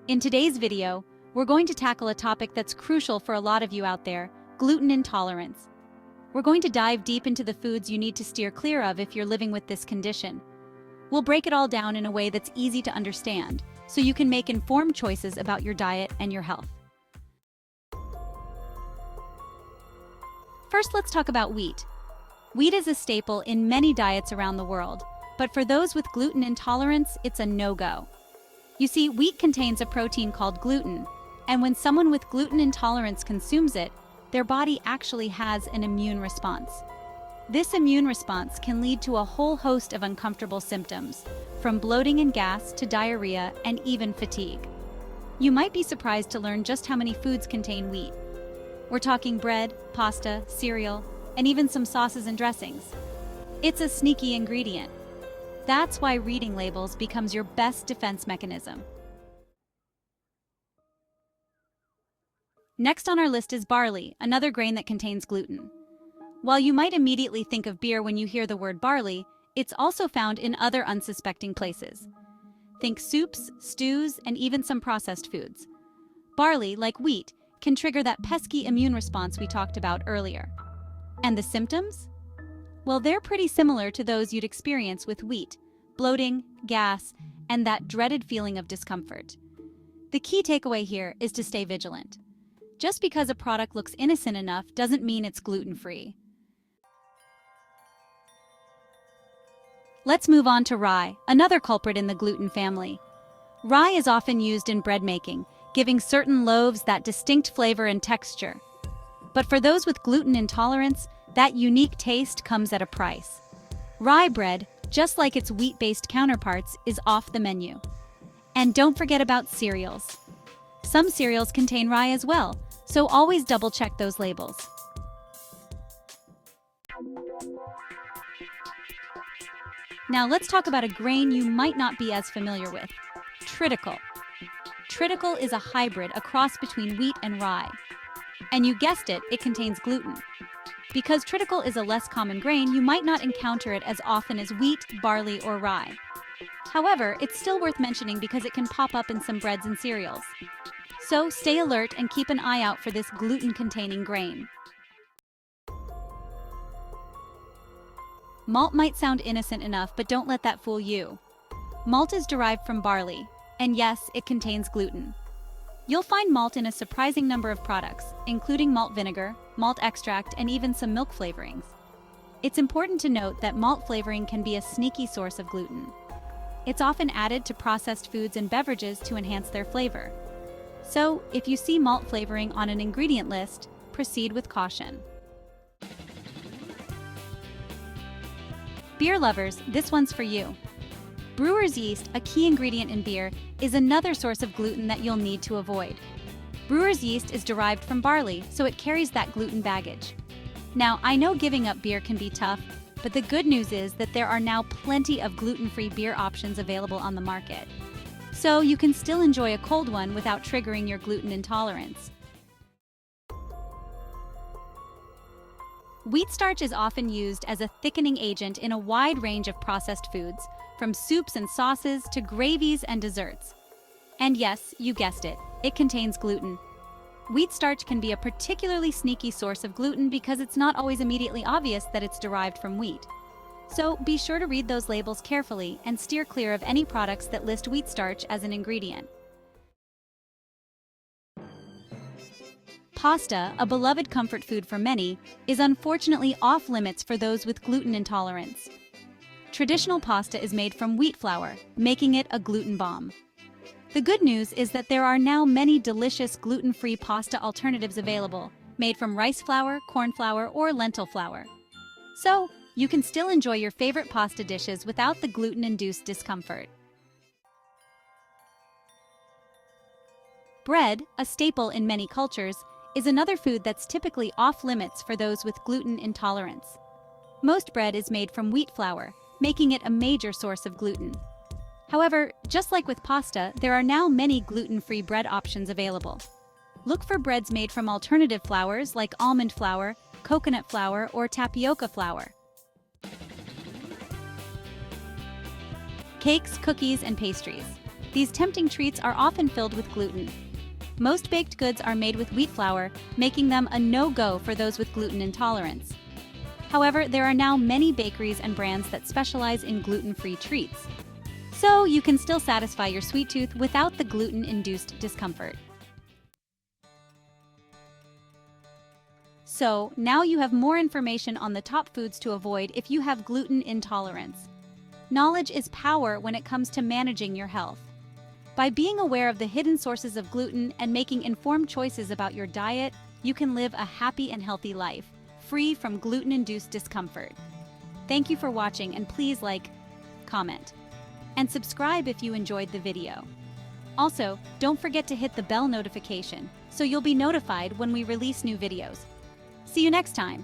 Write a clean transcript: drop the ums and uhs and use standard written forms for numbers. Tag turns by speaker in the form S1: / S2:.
S1: In today's video, we're going to tackle a topic that's crucial for a lot of you out there: gluten intolerance. We're going to dive deep into the foods you need to steer clear of if you're living with this condition. We'll break it all down in a way that's easy to understand, so you can make informed choices about your diet and your health. First, let's talk about wheat. Wheat is a staple in many diets around the world, but for those with gluten intolerance, it's a no-go. You see, wheat contains a protein called gluten, and when someone with gluten intolerance consumes it, their body actually has an immune response. This immune response can lead to a whole host of uncomfortable symptoms, from bloating and gas to diarrhea and even fatigue. You might be surprised to learn just how many foods contain wheat. We're talking bread, pasta, cereal, and even some sauces and dressings. It's a sneaky ingredient. That's why reading labels becomes your best defense mechanism. Next on our list is barley, another grain that contains gluten. While you might immediately think of beer when you hear the word barley, it's also found in other unsuspecting places. Think soups, stews, and even some processed foods. Barley, like wheat, can trigger that pesky immune response we talked about earlier. And the symptoms? Well, they're pretty similar to those you'd experience with wheat: bloating, gas, and that dreaded feeling of discomfort. The key takeaway here is to stay vigilant. Just because a product looks innocent enough doesn't mean it's gluten-free. Let's move on to rye, another culprit in the gluten family. Rye is often used in bread making, giving certain loaves that distinct flavor and texture. But for those with gluten intolerance, that unique taste comes at a price. Rye bread, just like its wheat-based counterparts, is off the menu. And don't forget about cereals. Some cereals contain rye as well, so always double-check those labels. Now let's talk about a grain you might not be as familiar with: triticale. Triticale is a hybrid, a cross between wheat and rye. And you guessed it, it contains gluten. Because triticale is a less common grain, you might not encounter it as often as wheat, barley, or rye. However, it's still worth mentioning because it can pop up in some breads and cereals. So stay alert and keep an eye out for this gluten-containing grain. Malt might sound innocent enough, but don't let that fool you. Malt is derived from barley, and yes, it contains gluten. You'll find malt in a surprising number of products, including malt vinegar, malt extract, and even some milk flavorings. It's important to note that malt flavoring can be a sneaky source of gluten. It's often added to processed foods and beverages to enhance their flavor. So, if you see malt flavoring on an ingredient list, proceed with caution. Beer lovers, this one's for you. Brewers yeast, a key ingredient in beer, is another source of gluten that you'll need to avoid. Brewers yeast is derived from barley, so it carries that gluten baggage. Now, I know giving up beer can be tough, but the good news is that there are now plenty of gluten-free beer options available on the market. So you can still enjoy a cold one without triggering your gluten intolerance. Wheat starch is often used as a thickening agent in a wide range of processed foods, from soups and sauces to gravies and desserts. And yes, you guessed it, it contains gluten. Wheat starch can be a particularly sneaky source of gluten because it's not always immediately obvious that it's derived from wheat. So be sure to read those labels carefully and steer clear of any products that list wheat starch as an ingredient. Pasta, a beloved comfort food for many, is unfortunately off-limits for those with gluten intolerance. Traditional pasta is made from wheat flour, making it a gluten bomb. The good news is that there are now many delicious gluten-free pasta alternatives available, made from rice flour, corn flour, or lentil flour. So, you can still enjoy your favorite pasta dishes without the gluten-induced discomfort. Bread, a staple in many cultures, is another food that's typically off-limits for those with gluten intolerance. Most bread is made from wheat flour, making it a major source of gluten. However, just like with pasta, there are now many gluten-free bread options available. Look for breads made from alternative flours like almond flour, coconut flour, or tapioca flour. Cakes, cookies, and pastries. These tempting treats are often filled with gluten. Most baked goods are made with wheat flour, making them a no-go for those with gluten intolerance. However, there are now many bakeries and brands that specialize in gluten-free treats. So you can still satisfy your sweet tooth without the gluten-induced discomfort. So now you have more information on the top foods to avoid if you have gluten intolerance. Knowledge is power when it comes to managing your health. By being aware of the hidden sources of gluten and making informed choices about your diet, you can live a happy and healthy life, free from gluten-induced discomfort. Thank you for watching, and please like, comment, and subscribe if you enjoyed the video. Also, don't forget to hit the bell notification so you'll be notified when we release new videos. See you next time!